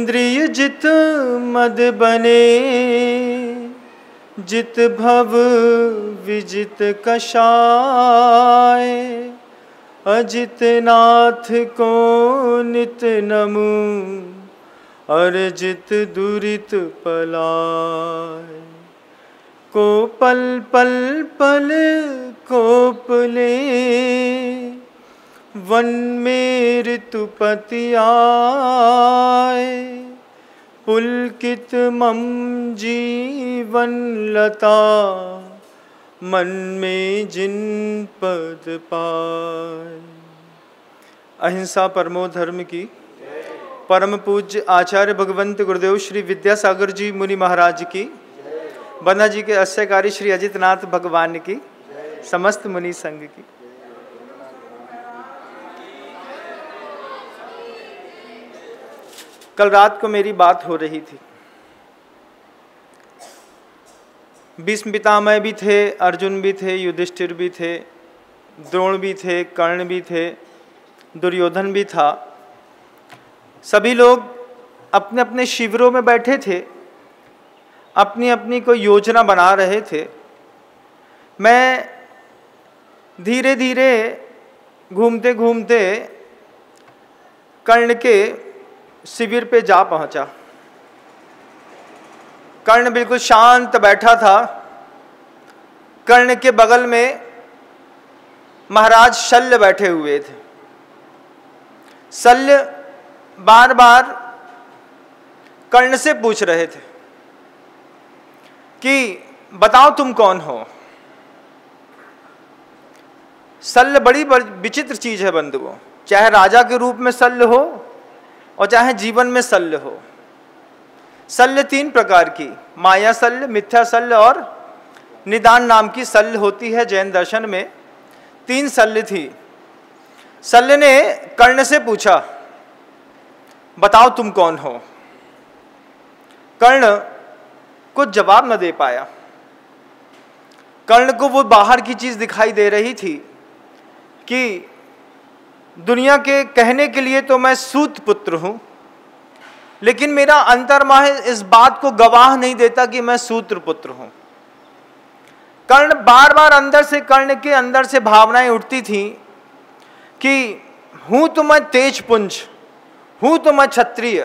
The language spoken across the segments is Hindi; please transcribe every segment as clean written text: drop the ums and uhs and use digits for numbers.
इंद्रिय जित मद बने, जित भव विजित कषाय। अजित नाथ को नित नमु, अर्जित दुरित पलाय। को पल पल पल कोप ले, वन में ऋतुपति आए। पुलकित मम जीवन लता, मन में जिन पद पाए। अहिंसा परमो धर्म की। परम पूज्य आचार्य भगवंत गुरुदेव श्री विद्यासागर जी मुनि महाराज की, बन्ना जी के अस्यकारी श्री अजितनाथ भगवान की, समस्त मुनि संघ की। कल रात को मेरी बात हो रही थी। भीष्म पितामह भी थे, अर्जुन भी थे, युधिष्ठिर भी थे, द्रोण भी थे, कर्ण भी थे, दुर्योधन भी था। सभी लोग अपने अपने शिविरों में बैठे थे, अपनी अपनी कोई योजना बना रहे थे। मैं धीरे धीरे घूमते घूमते कर्ण के शिविर पे जा पहुंचा। कर्ण बिल्कुल शांत बैठा था। कर्ण के बगल में महाराज शल्य बैठे हुए थे। शल्य बार बार कर्ण से पूछ रहे थे कि बताओ तुम कौन हो। शल्य बड़ी विचित्र चीज है बंधुओं, चाहे राजा के रूप में शल्य हो और चाहे जीवन में शल्य हो। शल्य तीन प्रकार की, माया शल्य, मिथ्या शल्य और निदान नाम की शल्य होती है। जैन दर्शन में तीन शल्य थी। शल्य ने कर्ण से पूछा बताओ तुम कौन हो। कर्ण कुछ जवाब न दे पाया। कर्ण को वो बाहर की चीज दिखाई दे रही थी कि दुनिया के कहने के लिए तो मैं सूत पुत्र हूं, लेकिन मेरा अंतर्मह इस बात को गवाह नहीं देता कि मैं सूत्र पुत्र हूं। कर्ण बार बार अंदर से, कर्ण के अंदर से भावनाएं उठती थी कि हूं तो मैं तेज पुंज, हूं तो मैं क्षत्रिय,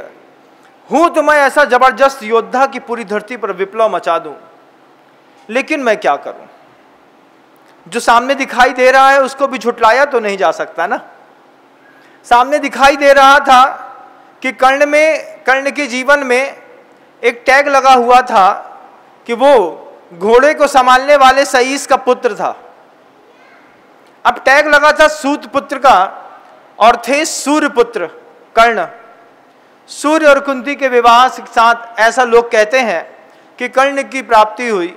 हूं तो मैं ऐसा जबरदस्त योद्धा की पूरी धरती पर विप्लव मचा दूं, लेकिन मैं क्या करूं। जो सामने दिखाई दे रहा है उसको भी झुटलाया तो नहीं जा सकता ना। सामने दिखाई दे रहा था कि कर्ण के जीवन में एक टैग लगा हुआ था कि वो घोड़े को संभालने वाले सईस का पुत्र था। अब टैग लगा था सूत पुत्र का और थे सूर्य पुत्र कर्ण। सूर्य और कुंती के विवाह के साथ ऐसा लोग कहते हैं कि कर्ण की प्राप्ति हुई।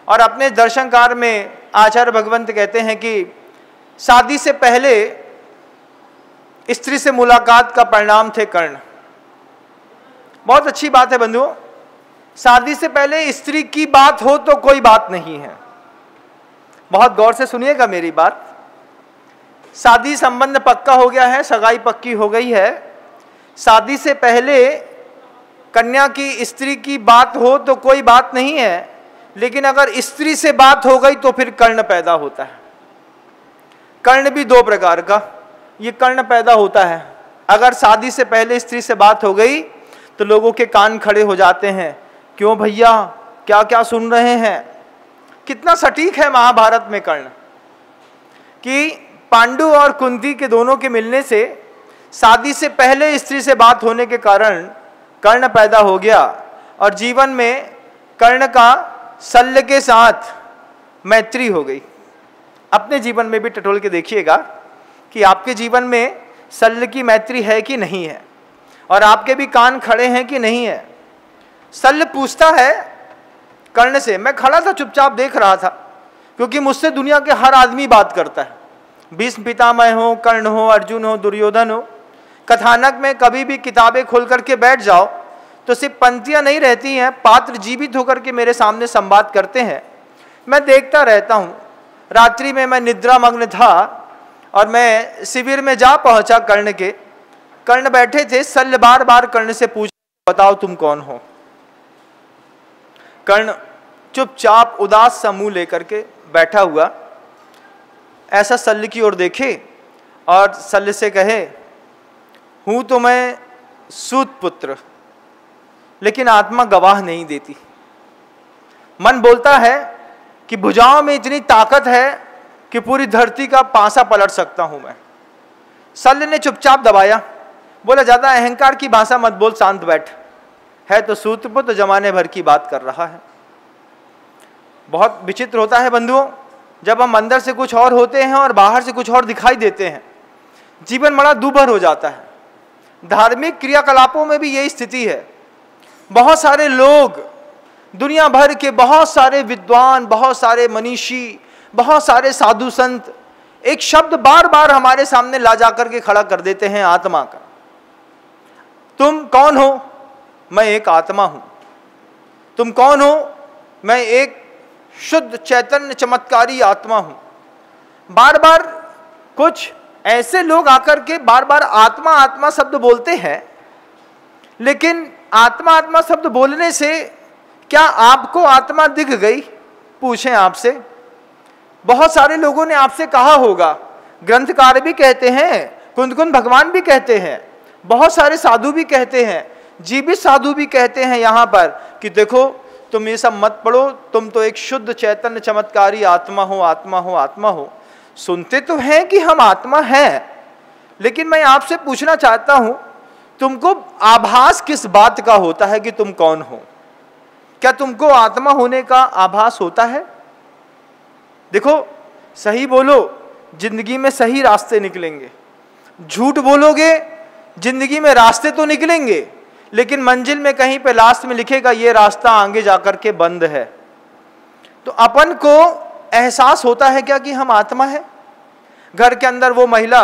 और अपने दर्शनकार में आचार्य भगवंत कहते हैं कि शादी से पहले स्त्री से मुलाकात का परिणाम थे कर्ण। बहुत अच्छी बात है बंधुओं, शादी से पहले स्त्री की बात हो तो कोई बात नहीं है। बहुत गौर से सुनिएगा मेरी बात। शादी संबंध पक्का हो गया है, सगाई पक्की हो गई है। शादी से पहले कन्या की स्त्री की बात हो तो कोई बात नहीं है, लेकिन अगर स्त्री से बात हो गई तो फिर कर्ण पैदा होता है। कर्ण भी दो प्रकार का, ये कर्ण पैदा होता है। अगर शादी से पहले स्त्री से बात हो गई तो लोगों के कान खड़े हो जाते हैं, क्यों भैया, क्या क्या सुन रहे हैं। कितना सटीक है महाभारत में कर्ण कि पांडु और कुंती के दोनों के मिलने से शादी से पहले स्त्री से बात होने के कारण कर्ण पैदा हो गया। और जीवन में कर्ण का शल्य के साथ मैत्री हो गई। अपने जीवन में भी टटोल के देखिएगा कि आपके जीवन में शल्य की मैत्री है कि नहीं है, और आपके भी कान खड़े हैं कि नहीं है। शल्य पूछता है कर्ण से, मैं खड़ा था चुपचाप देख रहा था, क्योंकि मुझसे दुनिया के हर आदमी बात करता है। भीष्म पितामह हो, कर्ण हो, अर्जुन हो, दुर्योधन हो। कथानक में कभी भी किताबें खोल करके बैठ जाओ तो सिर्फ पंक्तियां नहीं रहती हैं, पात्र जीवित होकर के मेरे सामने संवाद करते हैं। मैं देखता रहता हूँ। रात्रि में मैं निद्रा मग्न था और मैं शिविर में जा पहुंचा कर्ण के। कर्ण बैठे थे। शल्य बार बार कर्ण से पूछ बताओ तुम कौन हो। कर्ण चुपचाप उदास सा मुंह लेकर के बैठा हुआ ऐसा शल्य की ओर देखे और शल्य से कहे, हूं तो मैं सूत पुत्र, लेकिन आत्मा गवाह नहीं देती। मन बोलता है कि भुजाओं में इतनी ताकत है कि पूरी धरती का पासा पलट सकता हूं मैं। शल्य ने चुपचाप दबाया, बोला ज्यादा अहंकार की भाषा मत बोल, शांत बैठ। है तो सूतपुत्र, जमाने भर की बात कर रहा है। बहुत विचित्र होता है बंधुओं, जब हम अंदर से कुछ और होते हैं और बाहर से कुछ और दिखाई देते हैं, जीवन बड़ा दूभर हो जाता है। धार्मिक क्रियाकलापों में भी यही स्थिति है। बहुत सारे लोग, दुनिया भर के बहुत सारे विद्वान, बहुत सारे मनीषी, बहुत सारे साधु संत एक शब्द बार बार हमारे सामने ला जाकर के खड़ा कर देते हैं, आत्मा का। तुम कौन हो? मैं एक आत्मा हूं। तुम कौन हो? मैं एक शुद्ध चैतन्य चमत्कारी आत्मा हूं। बार बार कुछ ऐसे लोग आकर के बार बार आत्मा आत्मा शब्द बोलते हैं, लेकिन आत्मा आत्मा शब्द बोलने से क्या आपको आत्मा दिख गई? पूछें आपसे। बहुत सारे लोगों ने आपसे कहा होगा, ग्रंथकार भी कहते हैं, कुंद भगवान भी कहते हैं, बहुत सारे साधु भी कहते हैं, जीवित साधु भी कहते हैं यहाँ पर कि देखो तुम ये सब मत पढ़ो, तुम तो एक शुद्ध चैतन्य चमत्कारी आत्मा हो, आत्मा हो, आत्मा हो। सुनते तो हैं कि हम आत्मा हैं, लेकिन मैं आपसे पूछना चाहता हूं, तुमको आभास किस बात का होता है कि तुम कौन हो? क्या तुमको आत्मा होने का आभास होता है? देखो, सही बोलो, जिंदगी में सही रास्ते निकलेंगे। झूठ बोलोगे, जिंदगी में रास्ते तो निकलेंगे, लेकिन मंजिल में कहीं पे लास्ट में लिखेगा ये रास्ता आगे जाकर के बंद है। तो अपन को एहसास होता है क्या कि हम आत्मा है? घर के अंदर वो महिला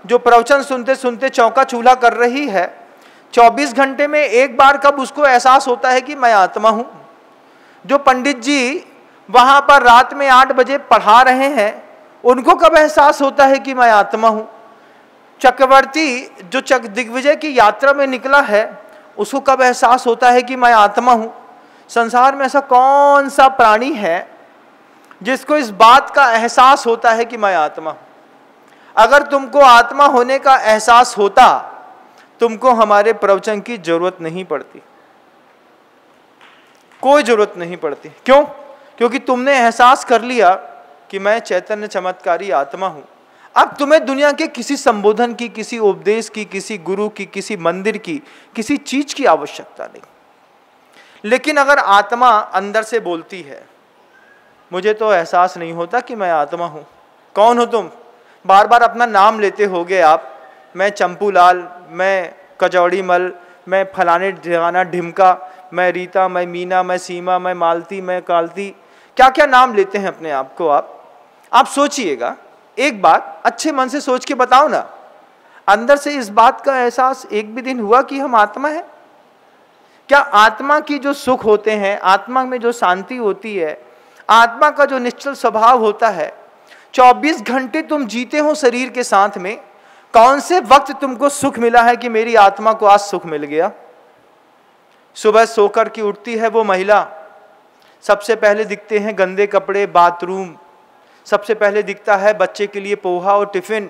जो प्रवचन सुनते सुनते चौका चूल्हा कर रही है, 24 घंटे में एक बार कब उसको एहसास होता है कि मैं आत्मा हूं? जो पंडित जी वहां पर रात में 8 बजे पढ़ा रहे हैं, उनको कब एहसास होता है कि मैं आत्मा हूं? चक्रवर्ती जो दिग्विजय की यात्रा में निकला है, उसको कब एहसास होता है कि मैं आत्मा हूं? संसार में ऐसा कौन सा प्राणी है जिसको इस बात का एहसास होता है कि मैं आत्मा हूं? अगर तुमको आत्मा होने का एहसास होता, तुमको हमारे प्रवचन की जरूरत नहीं पड़ती, कोई जरूरत नहीं पड़ती। क्यों? क्योंकि तुमने एहसास कर लिया कि मैं चैतन्य चमत्कारी आत्मा हूं। अब तुम्हें दुनिया के किसी संबोधन की, किसी उपदेश की, किसी गुरु की, किसी मंदिर की, किसी चीज की आवश्यकता नहीं। लेकिन अगर आत्मा अंदर से बोलती है, मुझे तो एहसास नहीं होता कि मैं आत्मा हूं। कौन हो तुम? बार बार अपना नाम लेते होगे आप, मैं चंपूलाल, मैं कचौड़ी मल, मैं फलाने ठिकाना ढिमका, मैं रीता, मैं मीना, मैं सीमा, मैं मालती, मैं कालती, क्या क्या नाम लेते हैं अपने आप को आप सोचिएगा, एक बात अच्छे मन से सोच के बताओ ना, अंदर से इस बात का एहसास एक भी दिन हुआ कि हम आत्मा है? क्या आत्मा की जो सुख होते हैं, आत्मा में जो शांति होती है, आत्मा का जो निश्चल स्वभाव होता है, 24 घंटे तुम जीते हो शरीर के साथ में, कौन से वक्त तुमको सुख मिला है कि मेरी आत्मा को आज सुख मिल गया? सुबह सोकर की उठती है वो महिला, सबसे पहले दिखते हैं गंदे कपड़े, बाथरूम, सबसे पहले दिखता है बच्चे के लिए पोहा और टिफिन,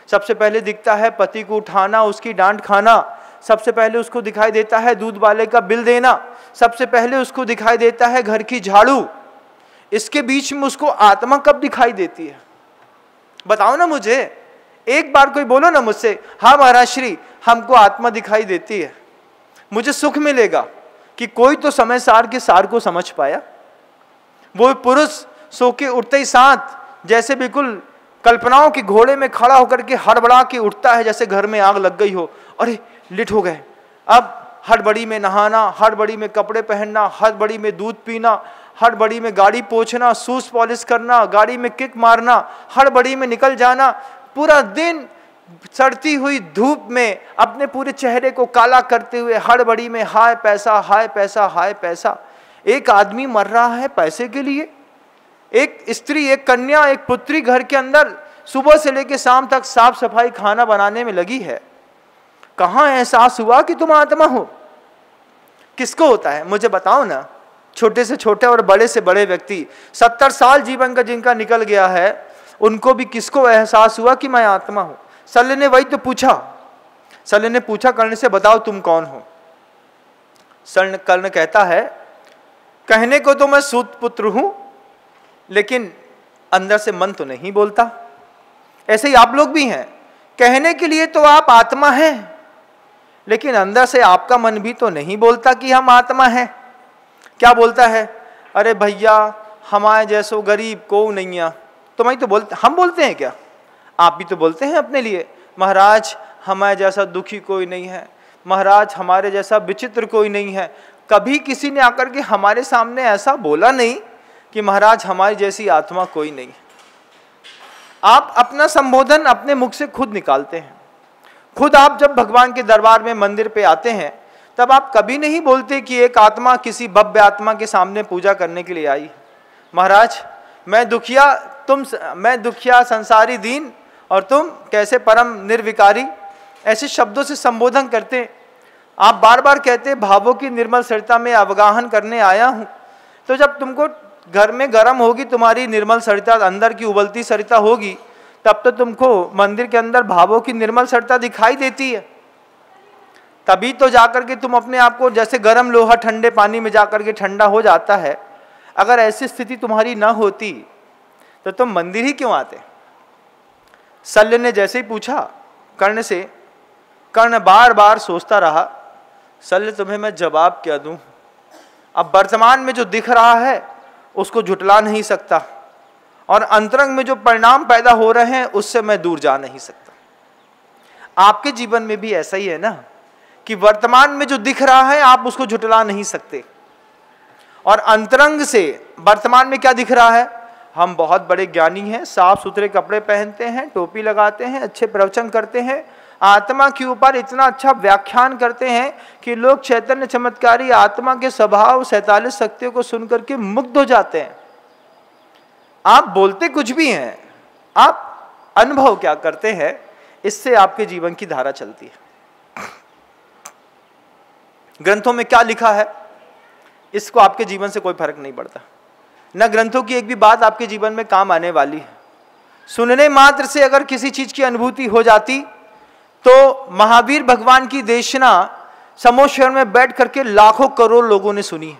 सबसे पहले दिखता है पति को उठाना, उसकी डांट खाना, सबसे पहले उसको दिखाई देता है दूध वाले का बिल देना, सबसे पहले उसको दिखाई देता है घर की झाड़ू। इसके बीच में उसको आत्मा कब दिखाई देती है? बताओ ना मुझे, एक बार कोई बोलो ना मुझसे, हाँ महाराज श्री हमको आत्मा दिखाई देती है, मुझे सुख मिलेगा। कि कोई तो समय सार के सार को समझ पाया? वो पुरुष सो के उठते ही साथ जैसे बिल्कुल कल्पनाओं के घोड़े में खड़ा होकर के हड़बड़ा के उठता है, जैसे घर में आग लग गई हो, अरे लेट हो गए, अब हड़बड़ी में नहाना, हड़बड़ी में कपड़े पहनना, हड़बड़ी में दूध पीना, हड़बड़ी में गाड़ी पोंछना, शूज पॉलिश करना, गाड़ी में किक मारना, हड़बड़ी में निकल जाना, पूरा दिन सड़ती हुई धूप में अपने पूरे चेहरे को काला करते हुए हड़बड़ी में हाय पैसा, हाय पैसा, हाय पैसा। एक आदमी मर रहा है पैसे के लिए, एक स्त्री, एक कन्या, एक पुत्री घर के अंदर सुबह से लेकर शाम तक साफ सफाई खाना बनाने में लगी है। कहाँ एहसास हुआ कि तुम आत्मा हो? किसको होता है मुझे बताओ ना। छोटे से छोटे और बड़े से बड़े व्यक्ति, 70 साल जीवन का जिनका निकल गया है, उनको भी किसको एहसास हुआ कि मैं आत्मा हूं? शल्य ने वही तो पूछा। शल्य ने पूछा कर्ण से, बताओ तुम कौन हो? कर्ण कहता है, कहने को तो मैं सूत पुत्र हूं, लेकिन अंदर से मन तो नहीं बोलता। ऐसे ही आप लोग भी हैं, कहने के लिए तो आप आत्मा हैं, लेकिन अंदर से आपका मन भी तो नहीं बोलता कि हम आत्मा हैं। क्या बोलता है? अरे भैया हमारे जैसो गरीब को नहीं है। तो मैं तो बोलते, हम बोलते हैं क्या? आप भी तो बोलते हैं अपने लिए, महाराज हमारे जैसा दुखी कोई नहीं है, महाराज हमारे जैसा विचित्र कोई नहीं है। कभी किसी ने आकर के हमारे सामने ऐसा बोला नहीं कि महाराज हमारी जैसी आत्मा कोई नहीं। आप अपना संबोधन अपने मुख से खुद निकालते हैं। खुद आप जब भगवान के दरबार में मंदिर पे आते हैं, तब आप कभी नहीं बोलते कि एक आत्मा किसी भव्य आत्मा के सामने पूजा करने के लिए आई। महाराज मैं दुखिया संसारी दीन, और तुम कैसे परम निर्विकारी, ऐसे शब्दों से संबोधन करते। आप बार बार कहते भावों की निर्मल सरिता में अवगाहन करने आया हूं। तो जब तुमको घर में गर्म होगी तुम्हारी निर्मल सरिता, अंदर की उबलती सरिता होगी, तब तो तुमको मंदिर के अंदर भावों की निर्मल सरिता दिखाई देती है। तभी तो जाकर के तुम अपने आप को, जैसे गर्म लोहा ठंडे पानी में जाकर के ठंडा हो जाता है, अगर ऐसी स्थिति तुम्हारी ना होती तो तुम मंदिर ही क्यों आते? शल्य ने जैसे ही पूछा कर्ण से, कर्ण बार बार सोचता रहा, शल्य तुम्हें मैं जवाब क्या दूं? अब वर्तमान में जो दिख रहा है उसको झुटला नहीं सकता, और अंतरंग में जो परिणाम पैदा हो रहे हैं उससे मैं दूर जा नहीं सकता। आपके जीवन में भी ऐसा ही है ना, कि वर्तमान में जो दिख रहा है आप उसको झुटला नहीं सकते, और अंतरंग से वर्तमान में क्या दिख रहा है? हम बहुत बड़े ज्ञानी हैं, साफ सुथरे कपड़े पहनते हैं, टोपी लगाते हैं, अच्छे प्रवचन करते हैं, आत्मा के ऊपर इतना अच्छा व्याख्यान करते हैं कि लोग चैतन्य चमत्कारी आत्मा के स्वभाव 47 शक्तियों को सुनकर के मुग्ध हो जाते हैं। आप बोलते कुछ भी हैं, आप अनुभव क्या करते हैं, इससे आपके जीवन की धारा चलती है। ग्रंथों में क्या लिखा है इसको आपके जीवन से कोई फर्क नहीं पड़ता। न ग्रंथों की एक भी बात आपके जीवन में काम आने वाली है। सुनने मात्र से अगर किसी चीज की अनुभूति हो जाती, तो महावीर भगवान की देशना समोह शहर में बैठ करके लाखों करोड़ लोगों ने सुनी है।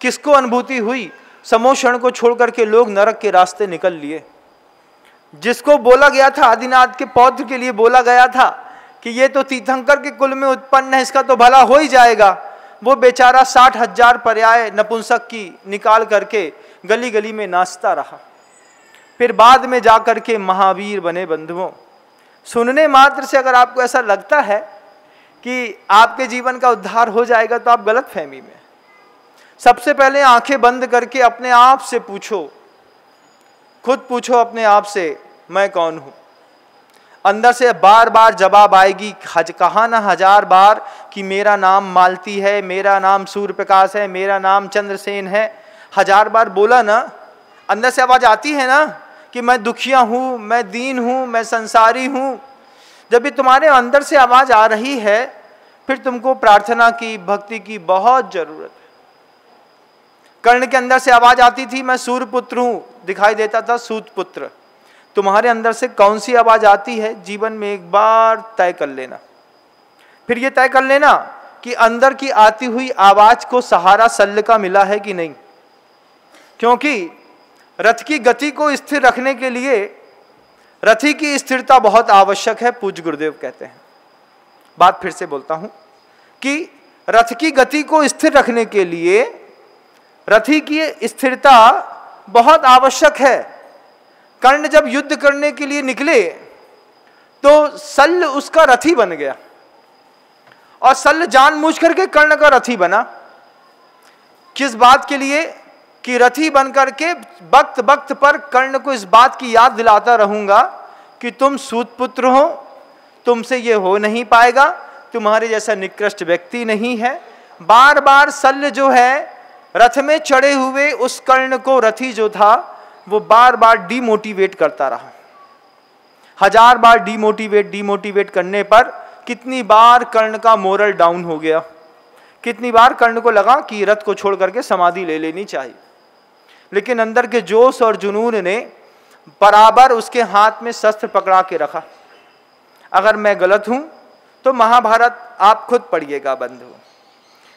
किसको अनुभूति हुई? समोह क्षण को छोड़ करके लोग नरक के रास्ते निकल लिए। जिसको बोला गया था, आदिनाथ के पौत्र के लिए बोला गया था कि ये तो तीर्थंकर के कुल में उत्पन्न है, इसका तो भला हो ही जाएगा, वो बेचारा 60,000 पर्याय नपुंसक की निकाल करके गली गली में नाचता रहा। फिर बाद में जाकर के महावीर बने। बंधुओं, सुनने मात्र से अगर आपको ऐसा लगता है कि आपके जीवन का उद्धार हो जाएगा, तो आप गलत फहमी में। सबसे पहले आंखें बंद करके अपने आप से पूछो, खुद पूछो अपने आप से, मैं कौन हूं? अंदर से बार बार जवाब आएगी, कहा ना 1000 बार कि मेरा नाम मालती है, मेरा नाम सूर्य प्रकाश है, मेरा नाम चंद्रसेन है। 1000 बार बोला ना, अंदर से आवाज आती है ना कि मैं दुखिया हूं, मैं दीन हूं, मैं संसारी हूं। जब भी तुम्हारे अंदर से आवाज आ रही है, फिर तुमको प्रार्थना की, भक्ति की बहुत जरूरत है। कर्ण के अंदर से आवाज आती थी, मैं सूर्य पुत्र हूं, दिखाई देता था सूत पुत्र। तुम्हारे अंदर से कौन सी आवाज आती है, जीवन में एक बार तय कर लेना। फिर ये तय कर लेना कि अंदर की आती हुई आवाज को सहारा शल्य का मिला है कि नहीं। क्योंकि रथ की गति को स्थिर रखने के लिए रथी की स्थिरता बहुत आवश्यक है, पूज्य गुरुदेव कहते हैं। बात फिर से बोलता हूं कि रथ की गति को स्थिर रखने के लिए रथी की स्थिरता बहुत आवश्यक है। कर्ण जब युद्ध करने के लिए निकले तो शल्य उसका रथी बन गया, और शल्य जानबूझ करके कर्ण का रथी बना। किस बात के लिए? कि रथी बन करके वक्त वक्त पर कर्ण को इस बात की याद दिलाता रहूंगा कि तुम सूत पुत्र हो, तुमसे ये हो नहीं पाएगा, तुम्हारे जैसा निकृष्ट व्यक्ति नहीं है। बार बार शल्य जो है रथ में चढ़े हुए उस कर्ण को, रथी जो था, वो बार बार डिमोटिवेट करता रहा। 1000 बार डिमोटिवेट करने पर कितनी बार कर्ण का मोरल डाउन हो गया, कितनी बार कर्ण को लगा कि रथ को छोड़ करके समाधि ले लेनी चाहिए, लेकिन अंदर के जोश और जुनून ने बराबर उसके हाथ में शस्त्र पकड़ा के रखा। अगर मैं गलत हूं तो महाभारत आप खुद पढ़िएगा बंधु।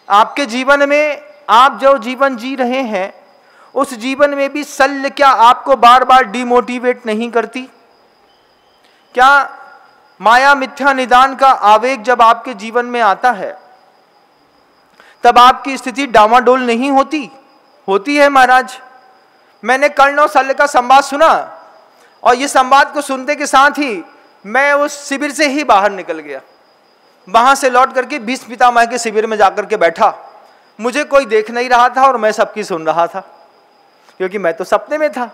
आपके जीवन में आप जो जीवन जी रहे हैं उस जीवन में भी शल्य क्या आपको बार बार डिमोटिवेट नहीं करती? क्या माया मिथ्या निदान का आवेग जब आपके जीवन में आता है तब आपकी स्थिति डामाडोल नहीं होती? होती है महाराज। मैंने कर्ण और शल्य का संवाद सुना और ये संवाद को सुनते के साथ ही मैं उस शिविर से ही बाहर निकल गया। वहां से लौट करके भीष्म पितामह के शिविर में जाकर के बैठा। मुझे कोई देख नहीं रहा था और मैं सबकी सुन रहा था, क्योंकि मैं तो सपने में था।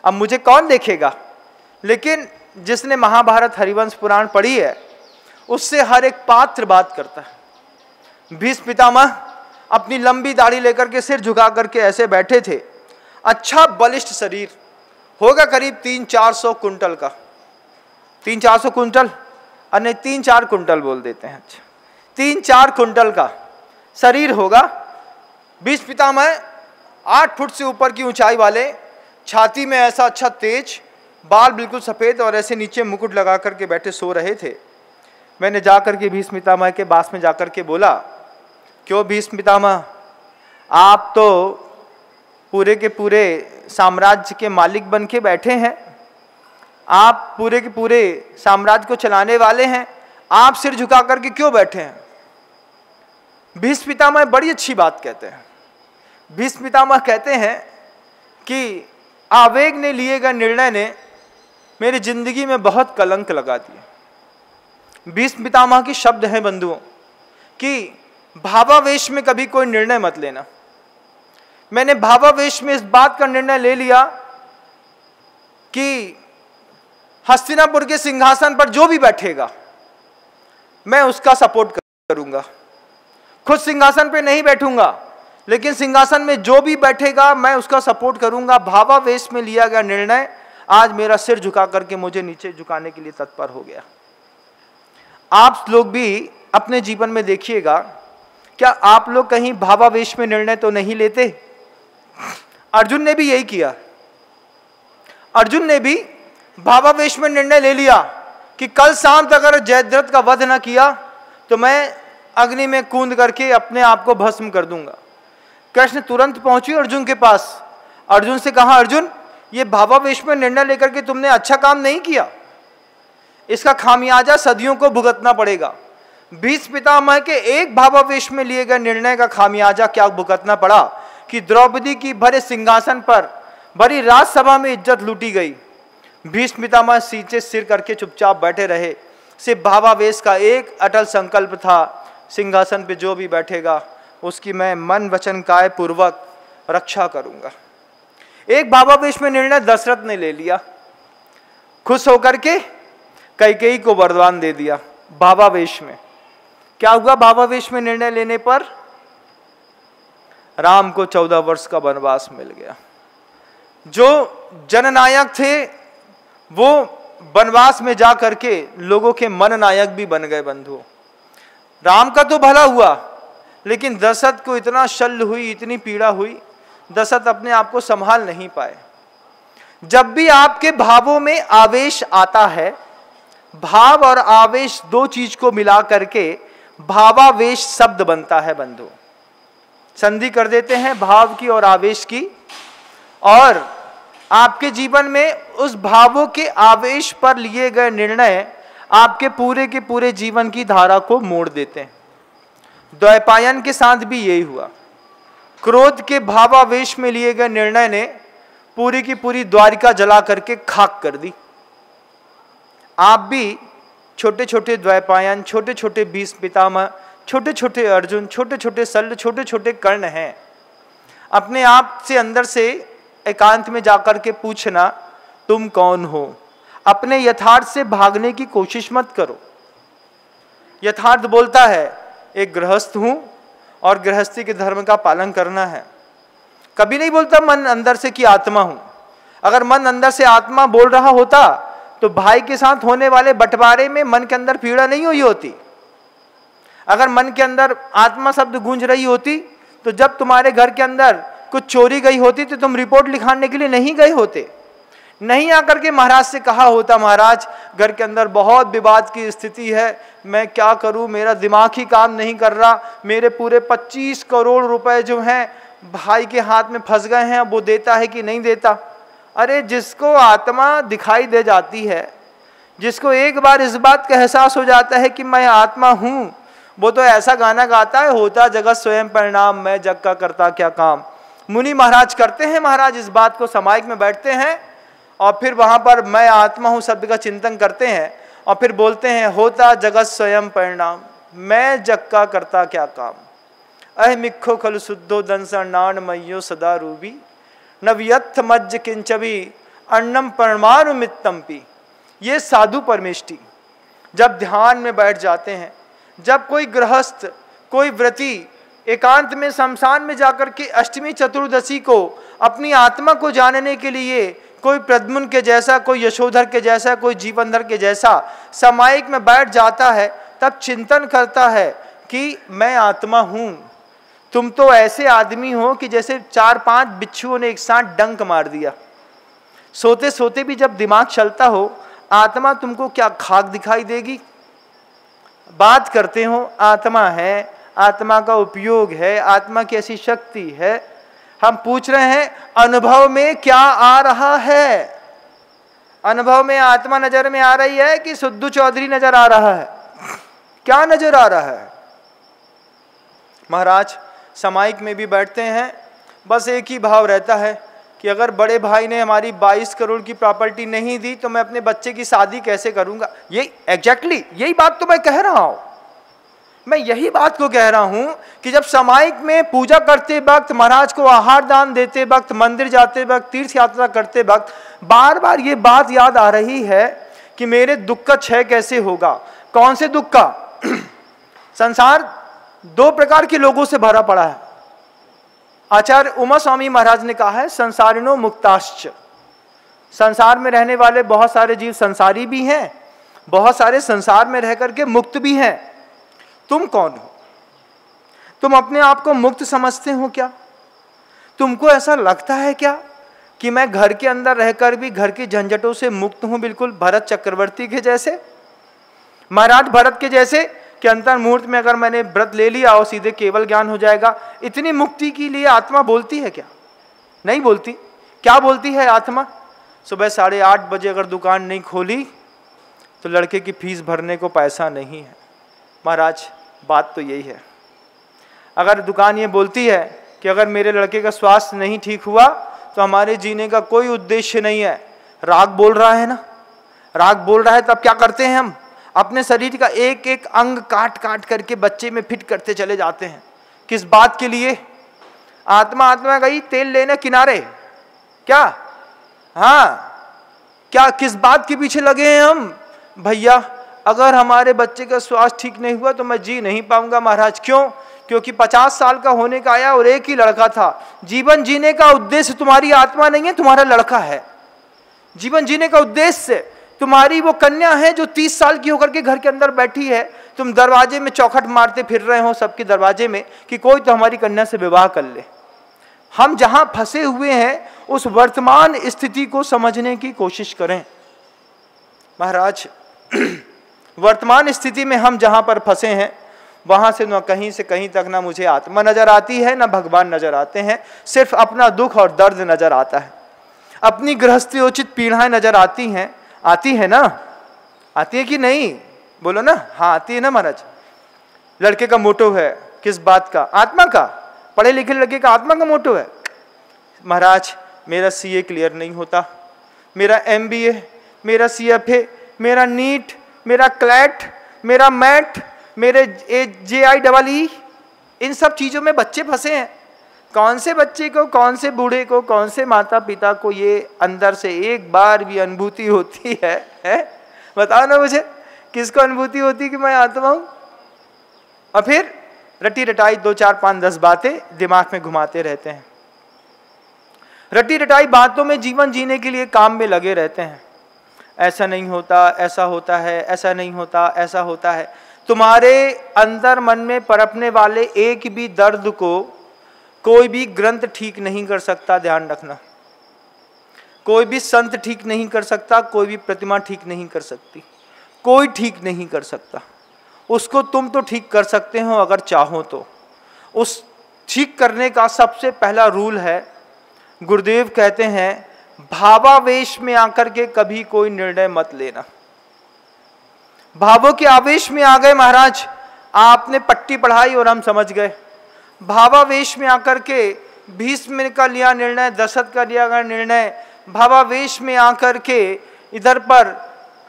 अब मुझे कौन देखेगा? लेकिन जिसने महाभारत हरिवंश पुराण पढ़ी है उससे हर एक पात्र बात करता है। भीष्म पितामह अपनी लंबी दाढ़ी लेकर के सिर झुका करके ऐसे बैठे थे। अच्छा बलिष्ठ शरीर, होगा करीब 300-400 कुंटल का। 300-400 कुंटल, अन्य 3-4 कुंटल बोल देते हैं। अच्छा, 3-4 कुंटल का शरीर होगा। भीष्म पितामह 8 फुट से ऊपर की ऊंचाई वाले, छाती में ऐसा अच्छा तेज, बाल बिल्कुल सफ़ेद और ऐसे नीचे मुकुट लगा करके बैठे सो रहे थे। मैंने जाकर के भीष्म पितामह के पास में जाकर के बोला, क्यों भीष्म पितामह, आप तो पूरे के पूरे साम्राज्य के मालिक बन के बैठे हैं, आप पूरे के पूरे साम्राज्य को चलाने वाले हैं, आप सिर झुका करके क्यों बैठे हैं? भीष्म पितामह बड़ी अच्छी बात कहते हैं। भीष्म पितामह कहते हैं कि आवेग ने लिए गए निर्णय ने मेरी जिंदगी में बहुत कलंक लगा दिया। भीष्म पितामह के शब्द हैं बंधुओं कि भावावेश में कभी कोई निर्णय मत लेना। मैंने भावावेश में इस बात का निर्णय ले लिया कि हस्तिनापुर के सिंहासन पर जो भी बैठेगा मैं उसका सपोर्ट करूंगा। खुद सिंहासन पे नहीं बैठूंगा, लेकिन सिंहासन में जो भी बैठेगा मैं उसका सपोर्ट करूंगा। भावावेश में लिया गया निर्णय आज मेरा सिर झुका करके मुझे नीचे झुकाने के लिए तत्पर हो गया। आप लोग भी अपने जीवन में देखिएगा, क्या आप लोग कहीं भावावेश में निर्णय तो नहीं लेते? अर्जुन ने भी यही किया। अर्जुन ने भी भावावेश में निर्णय ले लिया कि कल शाम तक अगर जयद्रथ का वध न किया तो मैं अग्नि में कूद करके अपने आप को भस्म कर दूंगा। कृष्ण तुरंत पहुंचे अर्जुन के पास। अर्जुन से कहा, अर्जुन ये भावावेश में निर्णय लेकर के तुमने अच्छा काम नहीं किया, इसका खामियाजा सदियों को भुगतना पड़ेगा। भीष्म पितामह के एक भावावेश में लिए गए निर्णय का खामियाजा क्या भुगतना पड़ा कि द्रौपदी की भरे सिंहासन पर भरी राजसभा में इज्जत लूटी गई। भीष्म पितामह सींचे सिर करके चुपचाप बैठे रहे। सिर्फ भावावेश का एक अटल संकल्प था, सिंहासन पे जो भी बैठेगा उसकी मैं मन वचन काय पूर्वक रक्षा करूंगा। एक भावावेश में निर्णय दशरथ ने ले लिया। खुश होकर के कैकेयी को वरदान दे दिया भावावेश में। क्या हुआ भावावेश में निर्णय लेने पर? राम को 14 वर्ष का वनवास मिल गया। जो जननायक थे वो वनवास में जा करके लोगों के मन नायक भी बन गए बंधुओं। राम का तो भला हुआ, लेकिन दशरथ को इतना शल्य हुई, इतनी पीड़ा हुई, दशरथ अपने आप को संभाल नहीं पाए। जब भी आपके भावों में आवेश आता है, भाव और आवेश दो चीज को मिला करके भावावेश शब्द बनता है बंधु। संधि कर देते हैं भाव की और आवेश की, और आपके जीवन में उस भावों के आवेश पर लिए गए निर्णय आपके पूरे के पूरे जीवन की धारा को मोड़ देते हैं। द्वैपायन के साथ भी यही हुआ। क्रोध के भावावेश में लिए गए निर्णय ने पूरी की पूरी द्वारिका जला करके खाक कर दी। आप भी छोटे छोटे द्वैपायन, छोटे छोटे भीष्म पितामह, छोटे छोटे अर्जुन, छोटे छोटे शल्य, छोटे छोटे कर्ण हैं। अपने आप से अंदर से एकांत में जाकर के पूछना, तुम कौन हो? अपने यथार्थ से भागने की कोशिश मत करो। यथार्थ बोलता है एक गृहस्थ हूं और गृहस्थी के धर्म का पालन करना है। कभी नहीं बोलता मन अंदर से कि आत्मा हूं। अगर मन अंदर से आत्मा बोल रहा होता तो भाई के साथ होने वाले बंटवारे में मन के अंदर पीड़ा नहीं हुई होती। अगर मन के अंदर आत्मा शब्द गूंज रही होती तो जब तुम्हारे घर के अंदर कुछ चोरी गई होती तो तुम रिपोर्ट लिखाने के लिए नहीं गए होते, नहीं आकर के महाराज से कहा होता महाराज घर के अंदर बहुत विवाद की स्थिति है, मैं क्या करूं, मेरा दिमाग ही काम नहीं कर रहा, मेरे पूरे 25 करोड़ रुपए जो हैं भाई के हाथ में फंस गए हैं, वो देता है कि नहीं देता। अरे जिसको आत्मा दिखाई दे जाती है, जिसको एक बार इस बात का एहसास हो जाता है कि मैं आत्मा हूं, वो तो ऐसा गाना गाता है, होता जगत स्वयं परिणाम, मैं जग का करता क्या काम। मुनि महाराज करते हैं महाराज इस बात को, समाइक में बैठते हैं और फिर वहां पर मैं आत्मा हूं शब्द का चिंतन करते हैं और फिर बोलते हैं होता जगत स्वयं परिणाम, मैं जग का करता क्या काम। अहमिखो खलु शुद्धो दंसा नान मयो सदा रूबी नव्यथ मज्ज किंचबी अन्नम परमाणु मित्तम्पी। ये साधु परमेष्टि जब ध्यान में बैठ जाते हैं, जब कोई गृहस्थ कोई व्रती एकांत में शमशान में जाकर के अष्टमी चतुर्दशी को अपनी आत्मा को जानने के लिए कोई प्रद्युम्न के जैसा, कोई यशोधर के जैसा, कोई जीवनधर के जैसा समाइक में बैठ जाता है, तब चिंतन करता है कि मैं आत्मा हूं। तुम तो ऐसे आदमी हो कि जैसे 4-5 बिच्छुओं ने एक साथ डंक मार दिया। सोते सोते भी जब दिमाग चलता हो, आत्मा तुमको क्या खाक दिखाई देगी। बात करते हो आत्मा है, आत्मा का उपयोग है, आत्मा की ऐसी शक्ति है। हम पूछ रहे हैं अनुभव में क्या आ रहा है, अनुभव में आत्मा नजर में आ रही है कि सुद्धू चौधरी नजर आ रहा है, क्या नजर आ रहा है। महाराज समाइक में भी बैठते हैं, बस एक ही भाव रहता है कि अगर बड़े भाई ने हमारी 22 करोड़ की प्रॉपर्टी नहीं दी तो मैं अपने बच्चे की शादी कैसे करूंगा। ये एग्जैक्टली यही बात तो मैं कह रहा हूं, मैं यही बात को कह रहा हूं कि जब समाइक में पूजा करते वक्त, महाराज को आहार दान देते वक्त, मंदिर जाते वक्त, तीर्थ यात्रा करते वक्त बार बार ये बात याद आ रही है कि मेरे दुख का क्षय कैसे होगा। कौन से दुख का? संसार 2 प्रकार के लोगों से भरा पड़ा है। आचार्य उमा स्वामी महाराज ने कहा है संसारिणो मुक्ताश्च, संसार में रहने वाले बहुत सारे जीव संसारी भी हैं, बहुत सारे संसार में रह करके मुक्त भी हैं। तुम कौन हो? तुम अपने आप को मुक्त समझते हो क्या? तुमको ऐसा लगता है क्या कि मैं घर के अंदर रहकर भी घर की झंझटों से मुक्त हूं, बिल्कुल भरत चक्रवर्ती के जैसे, महाराज भरत के जैसे कि अंतर मुहूर्त में अगर मैंने व्रत ले लिया और सीधे केवल ज्ञान हो जाएगा। इतनी मुक्ति के लिए आत्मा बोलती है क्या? नहीं बोलती। क्या बोलती है आत्मा? सुबह 8:30 बजे अगर दुकान नहीं खोली तो लड़के की फीस भरने को पैसा नहीं है। महाराज बात तो यही है। अगर दुकान ये बोलती है कि अगर मेरे लड़के का स्वास्थ्य नहीं ठीक हुआ तो हमारे जीने का कोई उद्देश्य नहीं है, राग बोल रहा है ना, राग बोल रहा है, तब क्या करते हैं हम? अपने शरीर का एक एक अंग काट काट करके बच्चे में फिट करते चले जाते हैं। किस बात के लिए? आत्मा गई तेल लेने किनारे, क्या? हाँ, क्या किस बात के पीछे लगे हैं हम? भैया अगर हमारे बच्चे का स्वास्थ्य ठीक नहीं हुआ तो मैं जी नहीं पाऊंगा। महाराज क्यों? क्योंकि 50 साल का होने का आया और एक ही लड़का था। जीवन जीने का उद्देश्य तुम्हारी आत्मा नहीं है, तुम्हारा लड़का है। जीवन जीने का उद्देश्य तुम्हारी वो कन्या है जो 30 साल की होकर के घर के अंदर बैठी है। तुम दरवाजे में चौखट मारते फिर रहे हो सबके दरवाजे में कि कोई तो हमारी कन्या से विवाह कर ले। हम जहां फंसे हुए हैं उस वर्तमान स्थिति को समझने की कोशिश करें। महाराज वर्तमान स्थिति में हम जहां पर फंसे हैं वहां से न कहीं से कहीं तक ना मुझे आत्मा नजर आती है, ना भगवान नजर आते हैं। सिर्फ अपना दुख और दर्द नजर आता है, अपनी गृहस्थयोचित पीड़ाएं नजर आती हैं। आती है ना? आती है कि नहीं? बोलो ना। हाँ आती है ना महाराज। लड़के का मोटो है किस बात का? आत्मा का। पढ़े लिखे लड़के का आत्मा का मोटो है। महाराज मेरा सीए क्लियर नहीं होता, मेरा एमबीए, मेरा सीएफए, मेरा नीट, मेरा क्लैट, मेरा मैट, मेरे JEE, इन सब चीज़ों में बच्चे फंसे हैं। कौन से बच्चे को, कौन से बूढ़े को, कौन से माता पिता को ये अंदर से एक बार भी अनुभूति होती है? बताओ ना मुझे, किसको अनुभूति होती कि मैं आत्मा हूँ? और फिर रटी रटाई 2, 4, 5, 10 बातें दिमाग में घुमाते रहते हैं। रटी रटाई बातों में जीवन जीने के लिए काम में लगे रहते हैं। ऐसा नहीं होता, ऐसा होता है, ऐसा नहीं होता, ऐसा होता है। तुम्हारे अंदर मन में पनपने वाले एक भी दर्द को कोई भी ग्रंथ ठीक नहीं कर सकता, ध्यान रखना। कोई भी संत ठीक नहीं कर सकता, कोई भी प्रतिमा ठीक नहीं कर सकती, कोई ठीक नहीं कर सकता। उसको तुम तो ठीक कर सकते हो अगर चाहो तो। उस ठीक करने का सबसे पहला रूल है, गुरुदेव कहते हैं, भावावेश में आकर के कभी कोई निर्णय मत लेना। भावों के आवेश में आ गए महाराज, आपने पट्टी पढ़ाई और हम समझ गए। भावावेश में आकर के भीष्म का लिया निर्णय, दशरथ का लिया गया निर्णय, भावावेश में आकर के इधर पर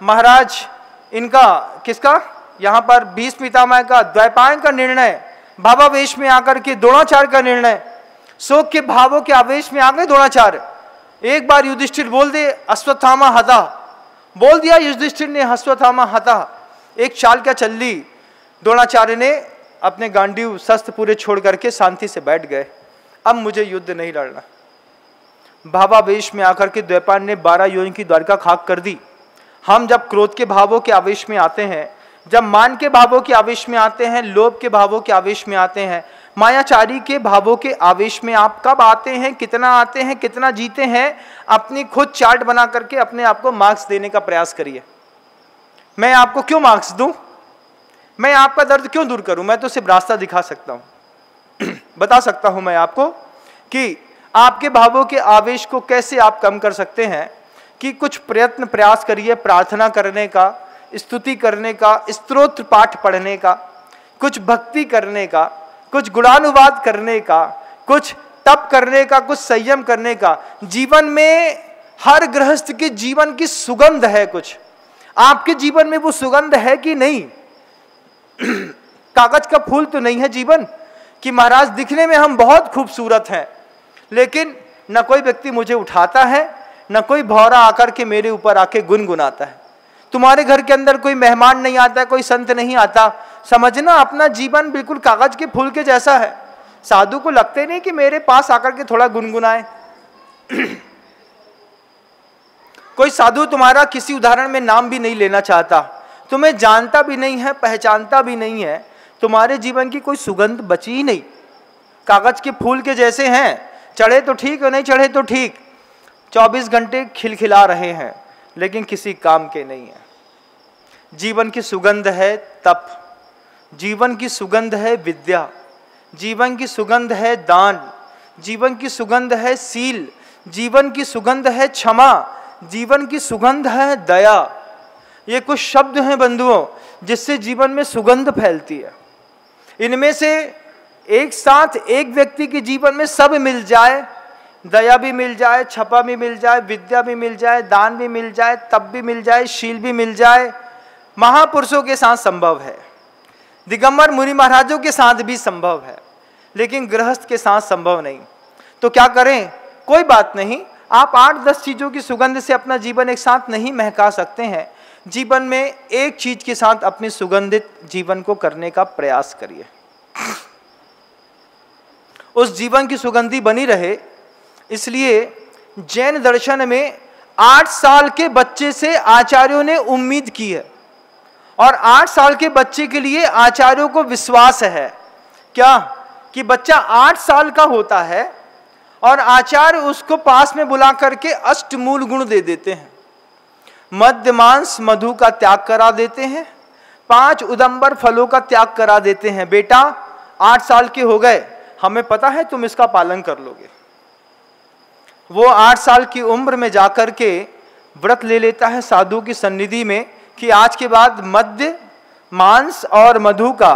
महाराज इनका किसका, यहाँ पर भीष्म पितामह का, द्वैपायन का निर्णय, भावावेश में आकर के द्रोणाचार्य का निर्णय, शोक के भावों के आवेश में आ गए द्रोणाचार्य। एक बार युधिष्ठिर बोल दे अश्वत्थामा हता, बोल दिया युधिष्ठिर ने अश्वत्थामा हता। एक चाल क्या चल ली, द्रोणाचार्य ने अपने गांडीव शस्त्र पूरे छोड़ करके शांति से बैठ गए। अब मुझे युद्ध नहीं लड़ना। भावावेश में आकर के द्वैपायन ने 12 योजन की द्वारिका खाक कर दी। हम जब क्रोध के भावों के आवेश में आते हैं, जब मान के भावों के आवेश में आते हैं, लोभ के भावों के आवेश में आते हैं, मायाचारी के भावों के आवेश में आप कब आते हैं, कितना आते हैं, कितना जीते हैं, अपनी खुद चार्ट बना करके अपने आप को मार्क्स देने का प्रयास करिए। मैं आपको क्यों मार्क्स दूं? मैं आपका दर्द क्यों दूर करूं? मैं तो सिर्फ रास्ता दिखा सकता हूं बता सकता हूं मैं आपको कि आपके भावों के आवेश को कैसे आप कम कर सकते हैं। कि कुछ प्रयत्न प्रयास करिए, प्रार्थना करने का, स्तुति करने का, स्तोत्र पाठ पढ़ने का, कुछ भक्ति करने का, कुछ गुणानुवाद करने का, कुछ तप करने का, कुछ संयम करने का। जीवन में हर गृहस्थ के जीवन की सुगंध है कुछ। आपके जीवन में वो सुगंध है कि नहीं? कागज का फूल तो नहीं है जीवन कि महाराज दिखने में हम बहुत खूबसूरत हैं, लेकिन न कोई व्यक्ति मुझे उठाता है, न कोई भौरा आकर के मेरे ऊपर आके गुनगुनाता है। तुम्हारे घर के अंदर कोई मेहमान नहीं आता, कोई संत नहीं आता, समझना अपना जीवन बिल्कुल कागज के फूल के जैसा है। साधु को लगते नहीं कि मेरे पास आकर के थोड़ा गुनगुनाए। कोई साधु तुम्हारा किसी उदाहरण में नाम भी नहीं लेना चाहता, तुम्हें जानता भी नहीं है, पहचानता भी नहीं है, तुम्हारे जीवन की कोई सुगंध बची ही नहीं। कागज के फूल के जैसे हैं, चढ़े तो ठीक और नहीं चढ़े तो ठीक, 24 घंटे खिलखिला रहे हैं लेकिन किसी काम के नहीं है। जीवन की सुगंध है तप, जीवन की सुगंध है विद्या, जीवन की सुगंध है दान, जीवन की सुगंध है सील, जीवन की सुगंध है क्षमा, जीवन की सुगंध है दया। ये कुछ शब्द हैं बंधुओं जिससे जीवन में सुगंध फैलती है। इनमें से एक साथ एक व्यक्ति के जीवन में सब मिल जाए, दया भी मिल जाए, क्षमा भी मिल जाए, विद्या भी मिल जाए, दान भी मिल जाए, तप भी मिल जाए, शील भी मिल जाए, महापुरुषों के साथ संभव है, दिगंबर मुनि महाराजों के साथ भी संभव है, लेकिन गृहस्थ के साथ संभव नहीं। तो क्या करें? कोई बात नहीं, आप 8-10 चीजों की सुगंध से अपना जीवन एक साथ नहीं महका सकते हैं। जीवन में एक चीज के साथ अपनी सुगंधित जीवन को करने का प्रयास करिए, उस जीवन की सुगंधी बनी रहे। इसलिए जैन दर्शन में 8 साल के बच्चे से आचार्यों ने उम्मीद की है, और 8 साल के बच्चे के लिए आचार्यों को विश्वास है क्या कि बच्चा 8 साल का होता है और आचार्य उसको पास में बुला करके अष्टमूल गुण दे देते हैं, मद्य मांस मधु का त्याग करा देते हैं, 5 उदंबर फलों का त्याग करा देते हैं। बेटा 8 साल के हो गए, हमें पता है तुम इसका पालन कर लोगे। वो 8 साल की उम्र में जाकर के व्रत ले लेता है साधु की सन्निधि में कि आज के बाद मद्य मांस और मधु का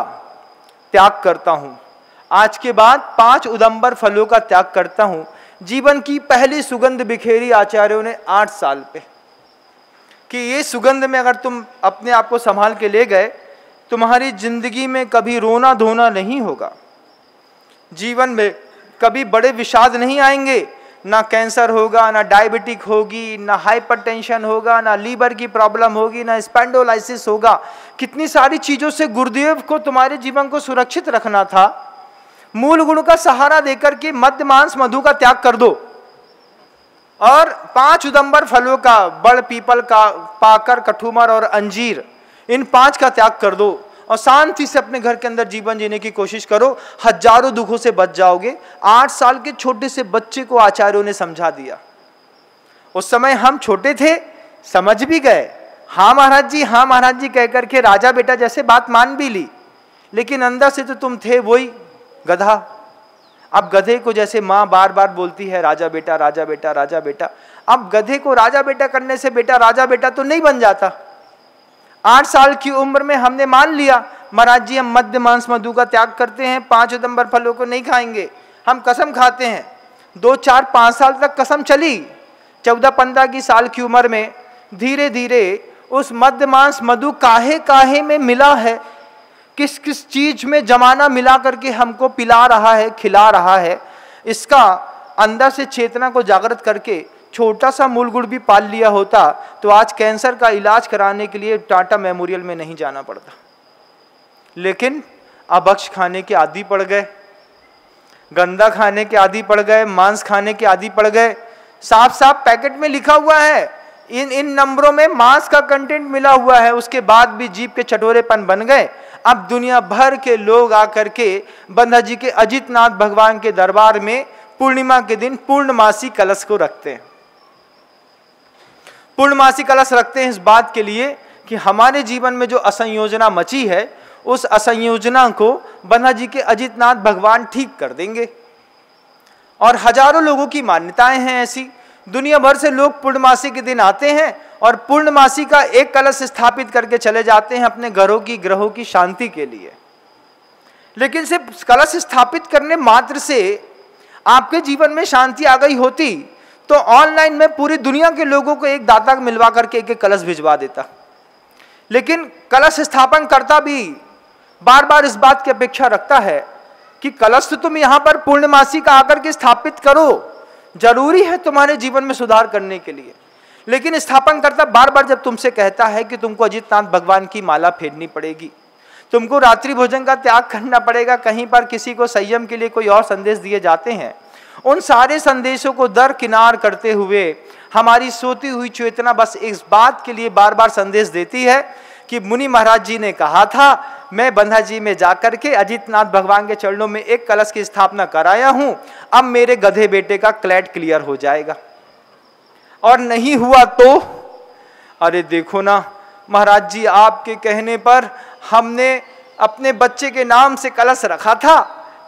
त्याग करता हूँ, आज के बाद 5 उदंबर फलों का त्याग करता हूँ। जीवन की पहली सुगंध बिखेरी आचार्यों ने 8 साल पे कि ये सुगंध में अगर तुम अपने आप को संभाल के ले गए, तुम्हारी जिंदगी में कभी रोना धोना नहीं होगा, जीवन में कभी बड़े विषाद नहीं आएंगे, ना कैंसर होगा, ना डायबिटिक होगी, ना हाइपरटेंशन होगा, ना लीवर की प्रॉब्लम होगी, ना स्पेंडोलाइसिस होगा। कितनी सारी चीजों से गुरुदेव को तुम्हारे जीवन को सुरक्षित रखना था। मूल गुण का सहारा देकर के मद्य मांस मधु का त्याग कर दो और 5 उदंबर फलों का, बड़ पीपल का, पाकर, कठुमर और अंजीर, इन 5 का त्याग कर दो। और शांति से अपने घर के अंदर जीवन जीने की कोशिश करो, हजारों दुखों से बच जाओगे। 8 साल के छोटे से बच्चे को आचार्यों ने समझा दिया। उस समय हम छोटे थे, समझ भी गए, हाँ महाराज जी, हाँ महाराज जी कह करके राजा बेटा जैसे बात मान भी ली, लेकिन अंदर से तो तुम थे वही गधा। अब गधे को जैसे माँ बार बार बोलती है राजा बेटा राजा बेटा राजा बेटा, अब गधे को राजा बेटा करने से बेटा राजा बेटा तो नहीं बन जाता। 8 साल की उम्र में हमने मान लिया महाराज जी हम मद्य मांस मधु का त्याग करते हैं, 5 उदंबर फलों को नहीं खाएंगे, हम कसम खाते हैं। 2, 4, 5 साल तक कसम चली। 14-15 की साल की उम्र में धीरे धीरे उस मद्य मांस मधु काहे काहे में मिला है, किस किस चीज में जमाना मिला करके हमको पिला रहा है, खिला रहा है, इसका अंदर से चेतना को जागृत करके छोटा सा मूल गुड़ भी पाल लिया होता तो आज कैंसर का इलाज कराने के लिए टाटा मेमोरियल में नहीं जाना पड़ता। लेकिन अभक्ष खाने के आदी पड़ गए, गंदा खाने के आदी पड़ गए, मांस खाने के आदी पड़ गए। साफ साफ पैकेट में लिखा हुआ है, इन नंबरों में मांस का कंटेंट मिला हुआ है, उसके बाद भी जीभ के चटोरेपन बन गए। अब दुनिया भर के लोग आकर के बंधा जी के अजितनाथ भगवान के दरबार में पूर्णिमा के दिन पूर्णमासी कलश को रखते हैं। पूर्णमासी कलश रखते हैं इस बात के लिए कि हमारे जीवन में जो असंयोजना मची है उस असंयोजना को बंधा जी के अजितनाथ भगवान ठीक कर देंगे। और हजारों लोगों की मान्यताएं हैं ऐसी, दुनिया भर से लोग पूर्णमासी के दिन आते हैं और पूर्णमासी का एक कलश स्थापित करके चले जाते हैं अपने घरों की ग्रहों की शांति के लिए। लेकिन सिर्फ कलश स्थापित करने मात्र से आपके जीवन में शांति आ गई होती तो ऑनलाइन में पूरी दुनिया के लोगों को एक दाता मिलवा करके एक कलश भिजवा देता। लेकिन कलश स्थापन करता भी बार बार इस बात की अपेक्षा रखता है कि कलश तो तुम यहां पर पूर्णमासी का आकर के स्थापित करो, जरूरी है तुम्हारे जीवन में सुधार करने के लिए। लेकिन स्थापन करता बार बार जब तुमसे कहता है कि तुमको अजितनाथ भगवान की माला फेरनी पड़ेगी, तुमको रात्रि भोजन का त्याग करना पड़ेगा, कहीं पर किसी को संयम के लिए कोई और संदेश दिए जाते हैं, उन सारे संदेशों को दरकिनार करते हुए हमारी सोती हुई चेतना बस इस बात के लिए बार बार संदेश देती है कि मुनि महाराज जी ने कहा था मैं बंधा जी में जाकर के अजितनाथ भगवान के चरणों में एक कलश की स्थापना कराया हूं, अब मेरे गधे बेटे का क्लैट क्लियर हो जाएगा। और नहीं हुआ तो अरे देखो ना महाराज जी आपके कहने पर हमने अपने बच्चे के नाम से कलश रखा था,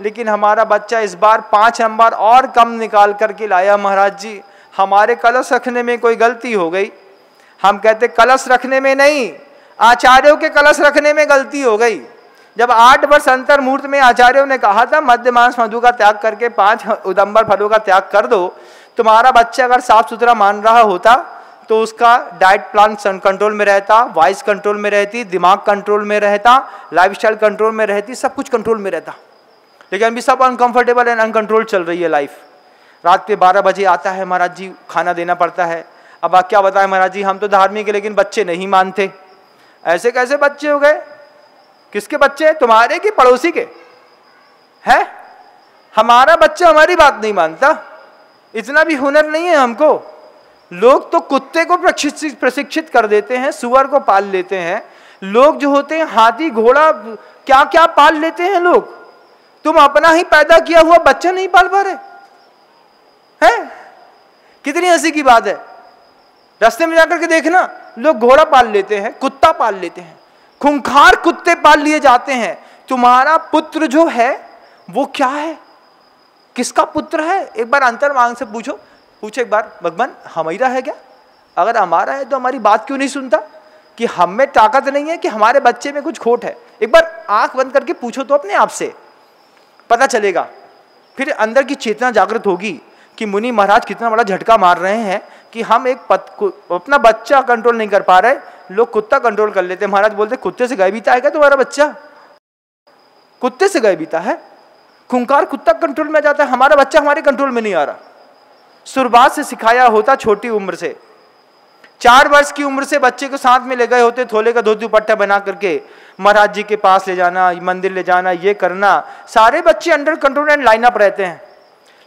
लेकिन हमारा बच्चा इस बार 5 नंबर और कम निकाल करके लाया महाराज जी, हमारे कलश रखने में कोई गलती हो गई। हम कहते कलश रखने में नहीं, आचार्यों के कलश रखने में गलती हो गई। जब 8 वर्ष अंतर मुहूर्त में आचार्यों ने कहा था मद्य मांस मधु का त्याग करके 5 उदंबर फलों का त्याग कर दो, तुम्हारा बच्चा अगर साफ सुथरा मान रहा होता तो उसका डाइट प्लान कंट्रोल में रहता, वॉइस कंट्रोल में रहती, दिमाग कंट्रोल में रहता, लाइफस्टाइल कंट्रोल में रहती, सब कुछ कंट्रोल में रहता। लेकिन अभी सब अनकंफर्टेबल एंड अनकंट्रोल चल रही है लाइफ। रात के 12 बजे आता है महाराज जी, खाना देना पड़ता है। अब आप क्या बताएं महाराज जी, हम तो धार्मिक है लेकिन बच्चे नहीं मानते। ऐसे कैसे बच्चे हो गए? किसके बच्चे? तुम्हारे कि पड़ोसी के? है हमारा बच्चा हमारी बात नहीं मानता, इतना भी हुनर नहीं है हमको। लोग तो कुत्ते को प्रशिक्षित कर देते हैं, सुअर को पाल लेते हैं, लोग जो होते हैं हाथी घोड़ा क्या क्या पाल लेते हैं लोग। तुम अपना ही पैदा किया हुआ बच्चा नहीं पाल पा रहे हैं? कितनी हंसी की बात है। रास्ते में जाकर के देखना, लोग घोड़ा पाल लेते हैं, कुत्ता पाल लेते हैं, खूंखार कुत्ते पाल लिए जाते हैं। तुम्हारा पुत्र जो है वो क्या है, किसका पुत्र है? एक बार अंतर्मांग से पूछो एक बार, भगवान हमारा है क्या? अगर हमारा है तो हमारी बात क्यों नहीं सुनता? कि हम में ताकत नहीं है कि हमारे बच्चे में कुछ खोट है? एक बार आंख बंद करके पूछो तो अपने आप से, पता चलेगा। फिर अंदर की चेतना जागृत होगी कि मुनि महाराज कितना बड़ा झटका मार रहे हैं कि हम अपना बच्चा कंट्रोल नहीं कर पा रहे, लोग कुत्ता कंट्रोल कर लेते हैं। महाराज बोलते कुत्ते से गाय बीता है क्या तुम्हारा बच्चा? कुत्ते से गाय बीता है, खूंखार कुत्ता कंट्रोल में जाता है, हमारा बच्चा हमारे कंट्रोल में नहीं आ रहा। शुरुआत से सिखाया होता छोटी उम्र से, 4 वर्ष की उम्र से बच्चे को साथ में ले गए होते, थोले का धोती दुपट्टा बना करके महाराज जी के पास ले जाना, मंदिर ले जाना, ये करना, सारे बच्चे under control and line up रहते हैं।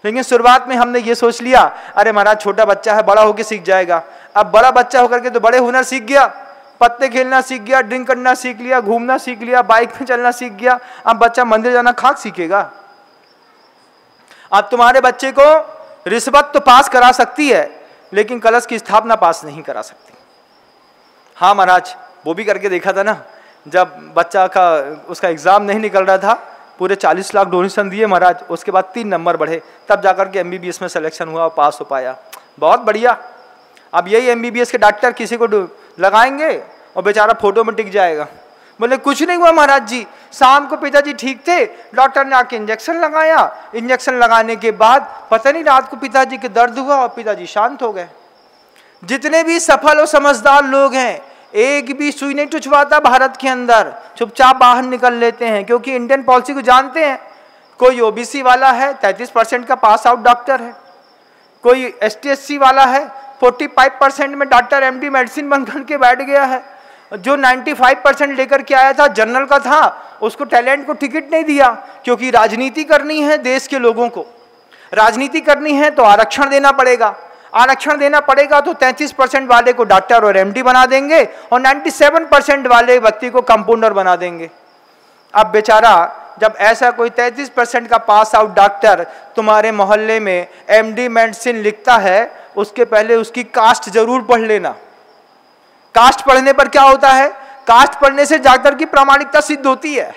लेकिन शुरुआत में हमने ये सोच लिया अरे महाराज छोटा बच्चा है, बड़ा होकर सीख जाएगा। अब बड़ा बच्चा होकर के तो बड़े हुनर सीख गया, पत्ते खेलना सीख गया, ड्रिंक करना सीख लिया, घूमना सीख लिया, बाइक पे चलना सीख गया, अब बच्चा मंदिर जाना खाक सीखेगा? अब तुम्हारे बच्चे को रिश्वत तो पास करा सकती है, लेकिन कलश की स्थापना पास नहीं करा सकती। हाँ महाराज, वो भी करके देखा था ना, जब बच्चा का उसका एग्जाम नहीं निकल रहा था, पूरे 40 लाख डोनेशन दिए महाराज, उसके बाद 3 नंबर बढ़े, तब जाकर के MBBS में सिलेक्शन हुआ और पास हो पाया। बहुत बढ़िया। अब यही MBBS के डॉक्टर किसी को लगाएंगे और बेचारा फोटो में टिक जाएगा, बोले कुछ नहीं हुआ महाराज जी, शाम को पिताजी ठीक थे, डॉक्टर ने आके इंजेक्शन लगाया, इंजेक्शन लगाने के बाद पता नहीं रात को पिताजी के दर्द हुआ और पिताजी शांत हो गए। जितने भी सफल और समझदार लोग हैं, एक भी सुई नहीं टुचवाता भारत के अंदर, चुपचाप बाहर निकल लेते हैं, क्योंकि इंडियन पॉलिसी को जानते हैं। कोई OBC वाला है, 33% का पास आउट डॉक्टर है, कोई ST/SC वाला है, 45% में डॉक्टर MD मेडिसिन बन करके बैठ गया है। जो 95% लेकर के आया था, जनरल का था, उसको टैलेंट को टिकट नहीं दिया, क्योंकि राजनीति करनी है देश के लोगों को, राजनीति करनी है तो आरक्षण देना पड़ेगा, आरक्षण देना पड़ेगा तो 33% वाले को डॉक्टर और MD बना देंगे और 97% वाले व्यक्ति को कंपाउंडर बना देंगे। अब बेचारा जब ऐसा कोई 33% का पास आउट डॉक्टर तुम्हारे मोहल्ले में MD मेडिसिन लिखता है, उसके पहले उसकी कास्ट जरूर पढ़ लेना। कास्ट पढ़ने पर क्या होता है, कास्ट पढ़ने से डॉक्टर की प्रामाणिकता सिद्ध होती है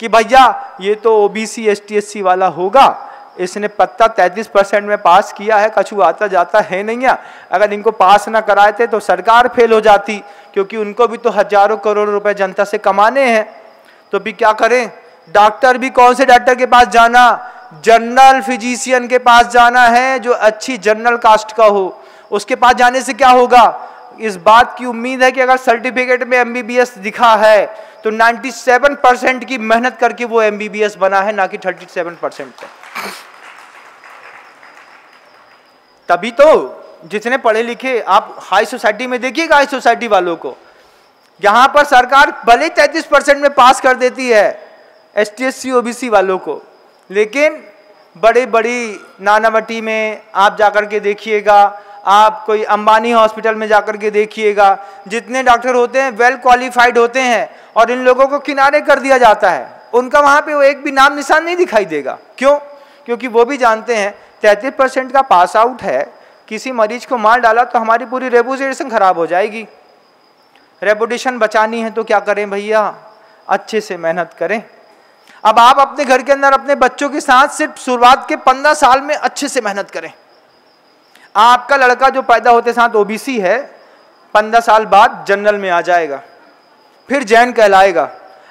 कि भैया ये तो OBC ST/SC वाला होगा, इसने पत्ता 33% में पास किया है, कछु आता जाता है नहीं है। अगर इनको पास ना कराए थे तो सरकार फेल हो जाती, क्योंकि उनको भी तो हजारों करोड़ रुपए जनता से कमाने हैं। तो भी क्या करें, डॉक्टर भी कौन से डॉक्टर के पास जाना, जनरल फिजिशियन के पास जाना है, जो अच्छी जनरल कास्ट का हो। उसके पास जाने से क्या होगा, इस बात की उम्मीद है कि अगर सर्टिफिकेट में MBBS दिखा है तो 97% की मेहनत करके वो MBBS बना है, ना कि 37% पे। तभी तो जितने पढ़े लिखे, आप हाई सोसाइटी में देखिएगा, हाई सोसाइटी वालों को, यहां पर सरकार भले 33% में पास कर देती है ST/SC OBC वालों को, लेकिन बड़ी बड़ी नानावटी में आप जाकर के देखिएगा, आप कोई अंबानी हॉस्पिटल में जाकर के देखिएगा, जितने डॉक्टर होते हैं वेल क्वालिफाइड होते हैं, और इन लोगों को किनारे कर दिया जाता है, उनका वहां पे वो एक भी नाम निशान नहीं दिखाई देगा। क्यों? क्योंकि वो भी जानते हैं 33% का पास आउट है, किसी मरीज को मार डाला तो हमारी पूरी रेपुटेशन खराब हो जाएगी। रेपुटेशन बचानी है तो क्या करें भैया, अच्छे से मेहनत करें। अब आप अपने घर के अंदर अपने बच्चों के साथ सिर्फ शुरुआत के 15 साल में अच्छे से मेहनत करें। आपका लड़का जो पैदा होते साथ OBC है, 15 साल बाद जनरल में आ जाएगा, फिर जैन कहलाएगा।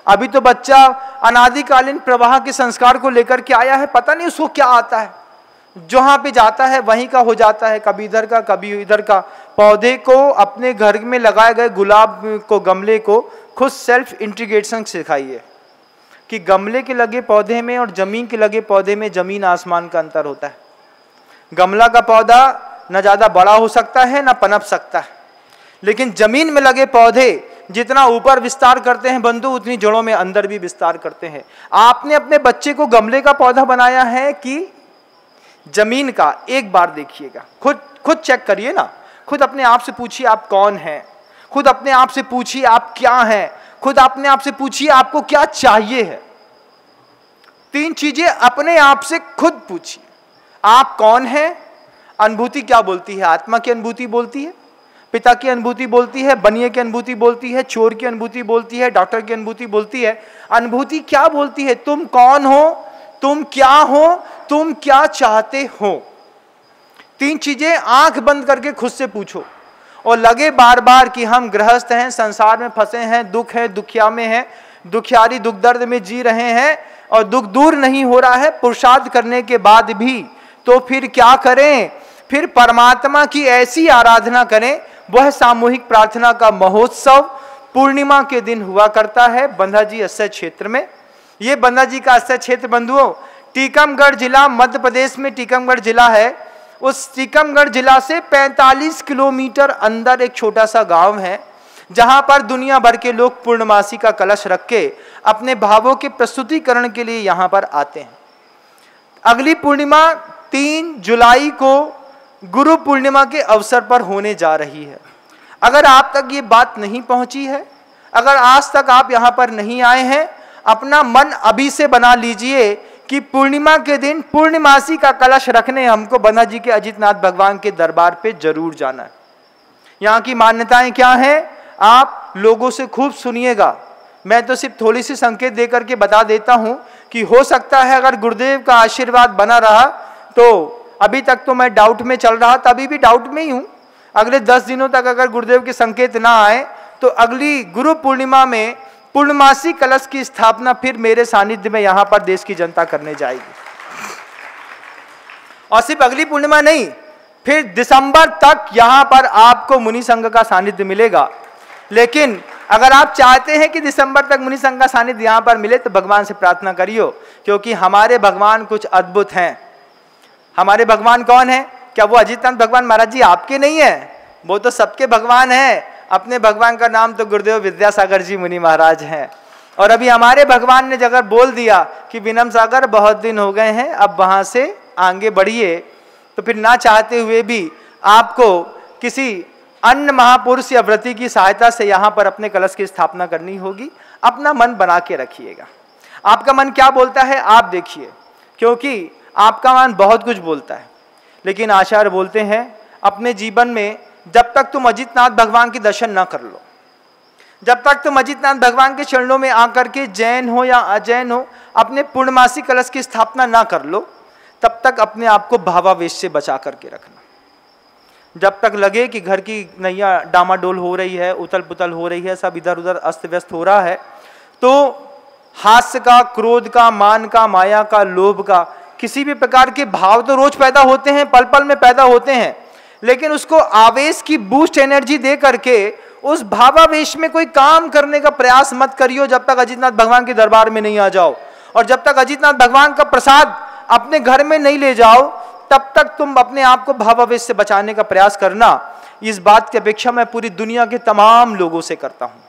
अभी तो बच्चा अनादिकालीन प्रवाह के संस्कार को लेकर के आया है, पता नहीं उसको क्या आता है, जहां पे जाता है वहीं का हो जाता है, कभी इधर का कभी इधर का। पौधे को, अपने घर में लगाए गए गुलाब को, गमले को खुद सेल्फ इंटीग्रेशन सिखाइए कि गमले के लगे पौधे में और जमीन के लगे पौधे में जमीन आसमान का अंतर होता है। गमला का पौधा न ज़्यादा बड़ा हो सकता है न पनप सकता है, लेकिन जमीन में लगे पौधे जितना ऊपर विस्तार करते हैं बंधु, उतनी जड़ों में अंदर भी विस्तार करते हैं। आपने अपने बच्चे को गमले का पौधा बनाया है कि जमीन का? एक बार देखिएगा, खुद चेक करिए ना, खुद अपने आप से पूछिए आप कौन हैं, खुद अपने आप से पूछिए आप क्या हैं, खुद अपने आप से पूछिए आपको क्या चाहिए है। 3 चीजें अपने आप से खुद पूछिए। आप कौन हैं? अनुभूति क्या बोलती है? आत्मा की अनुभूति बोलती है, पिता की अनुभूति बोलती है, बनिए की अनुभूति बोलती है, चोर की अनुभूति बोलती है, डॉक्टर की अनुभूति बोलती है। अनुभूति क्या बोलती है? तुम कौन हो, तुम क्या हो, तुम क्या चाहते हो। 3 चीजें आंख बंद करके खुद से पूछो, और लगे बार बार कि हम गृहस्थ हैं, संसार में फंसे हैं, दुख है, दुखिया में हैं, दुखियारी दुख दर्द में जी रहे हैं और दुख दूर नहीं हो रहा है पुरुषार्थ करने के बाद भी, तो फिर क्या करें? फिर परमात्मा की ऐसी आराधना करें। वह सामूहिक प्रार्थना का महोत्सव पूर्णिमा के दिन हुआ करता है बंधा जी अस्थय क्षेत्र में। ये बंधा जी का अस्थय क्षेत्र बंधुओं टीकमगढ़ जिला, मध्य प्रदेश में टीकमगढ़ जिला है। उस टीकमगढ़ जिला से 45 किलोमीटर अंदर एक छोटा सा गांव है, जहां पर दुनिया भर के लोग पूर्णमासी का कलश रख के अपने भावों के प्रस्तुतिकरण के लिए यहां पर आते हैं। अगली पूर्णिमा 3 जुलाई को गुरु पूर्णिमा के अवसर पर होने जा रही है। अगर आप तक ये बात नहीं पहुंची है, अगर आज तक आप यहां पर नहीं आए हैं, अपना मन अभी से बना लीजिए कि पूर्णिमा के दिन पूर्णिमासी का कलश रखने हमको बन्ना जी के अजितनाथ भगवान के दरबार पे जरूर जाना है। यहाँ की मान्यताएं क्या हैं, आप लोगों से खूब सुनिएगा। मैं तो सिर्फ थोड़ी सी संकेत देकर के बता देता हूं कि हो सकता है अगर गुरुदेव का आशीर्वाद बना रहा तो, अभी तक तो मैं डाउट में चल रहा था, अभी भी डाउट में ही हूं, अगले 10 दिनों तक अगर गुरुदेव के संकेत ना आए तो अगली गुरु पूर्णिमा में पूर्णमासी कलश की स्थापना फिर मेरे सानिध्य में यहां पर देश की जनता करने जाएगी। और सिर्फ अगली पूर्णिमा नहीं, फिर दिसंबर तक यहां पर आपको मुनि संघ का सानिध्य मिलेगा। लेकिन अगर आप चाहते हैं कि दिसंबर तक मुनि संघ का सानिध्य यहां पर मिले तो भगवान से प्रार्थना करियो, क्योंकि हमारे भगवान कुछ अद्भुत हैं। हमारे भगवान कौन है? क्या वो अजितनाथ भगवान महाराज जी आपके नहीं है? वो तो सबके भगवान हैं। अपने भगवान का नाम तो गुरुदेव विद्यासागर जी मुनि महाराज हैं। और अभी हमारे भगवान ने अगर बोल दिया कि विनम सागर बहुत दिन हो गए हैं, अब वहां से आगे बढ़िए, तो फिर ना चाहते हुए भी आपको किसी अन्य महापुरुष या व्रती की सहायता से यहां पर अपने कलश की स्थापना करनी होगी। अपना मन बना के रखिएगा। आपका मन क्या बोलता है आप देखिए, क्योंकि आपका मन बहुत कुछ बोलता है, लेकिन आचार्य बोलते हैं अपने जीवन में जब तक तुम अजितनाथ भगवान के दर्शन ना कर लो, जब तक तुम अजितनाथ भगवान के चरणों में आकर के जैन हो या अजैन हो अपने पूर्णमासी कलश की स्थापना ना कर लो, तब तक अपने आप को भावावेश से बचा करके रखना। जब तक लगे कि घर की नैया डामाडोल हो रही है, उथल पुथल हो रही है, सब इधर उधर अस्त व्यस्त हो रहा है, तो हास्य का, क्रोध का, मान का, माया का, लोभ का, किसी भी प्रकार के भाव तो रोज पैदा होते हैं, पल पल में पैदा होते हैं, लेकिन उसको आवेश की बूस्ट एनर्जी दे करके उस भावावेश में कोई काम करने का प्रयास मत करियो जब तक अजितनाथ भगवान के दरबार में नहीं आ जाओ। और जब तक अजितनाथ भगवान का प्रसाद अपने घर में नहीं ले जाओ, तब तक तुम अपने आप को भावावेश से बचाने का प्रयास करना। इस बात की अपेक्षा मैं पूरी दुनिया के तमाम लोगों से करता हूं,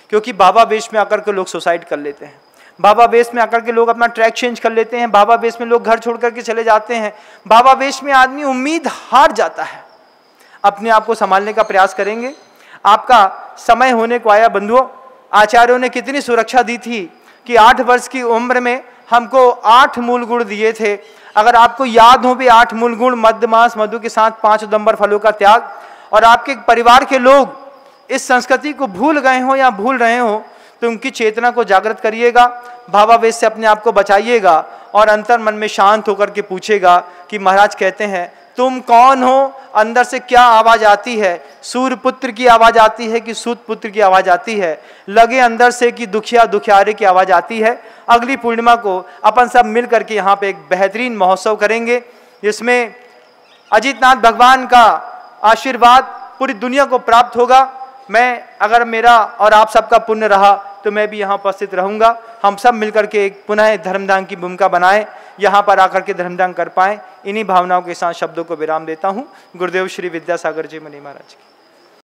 क्योंकि भावावेश में आकर के लोग सुसाइड कर लेते हैं, भावावेश में आकर के लोग अपना ट्रैक चेंज कर लेते हैं, भावावेश में लोग घर छोड़ करके चले जाते हैं, भावावेश में आदमी उम्मीद हार जाता है। अपने आप को संभालने का प्रयास करेंगे। आपका समय होने को आया बंधुओं। आचार्यों ने कितनी सुरक्षा दी थी कि 8 वर्ष की उम्र में हमको 8 मूल गुण दिए थे। अगर आपको याद हो भी 8 मूल गुण, मद्य मांस मधु के साथ 5 उदंबर फलों का त्याग, और आपके परिवार के लोग इस संस्कृति को भूल गए हो या भूल रहे हो, तो उनकी चेतना को जागृत करिएगा, भावावेश से अपने आप को बचाइएगा और अंतर मन में शांत होकर के पूछेगा कि महाराज कहते हैं तुम कौन हो, अंदर से क्या आवाज आती है, सूर्य पुत्र की आवाज आती है कि सूत पुत्र की आवाज आती है, लगे अंदर से कि दुखिया दुखियारे की आवाज आती है। अगली पूर्णिमा को अपन सब मिल करके यहाँ पे एक बेहतरीन महोत्सव करेंगे, जिसमें अजितनाथ भगवान का आशीर्वाद पूरी दुनिया को प्राप्त होगा। मैं, अगर मेरा और आप सबका पुण्य रहा तो मैं भी यहाँ उपस्थित रहूँगा। हम सब मिलकर के एक पुनः धर्मदान की भूमिका बनाएं, यहाँ पर आकर के धर्मदान कर पाएं। इन्हीं भावनाओं के साथ शब्दों को विराम देता हूँ। गुरुदेव श्री विद्यासागर जी मुनि महाराज की।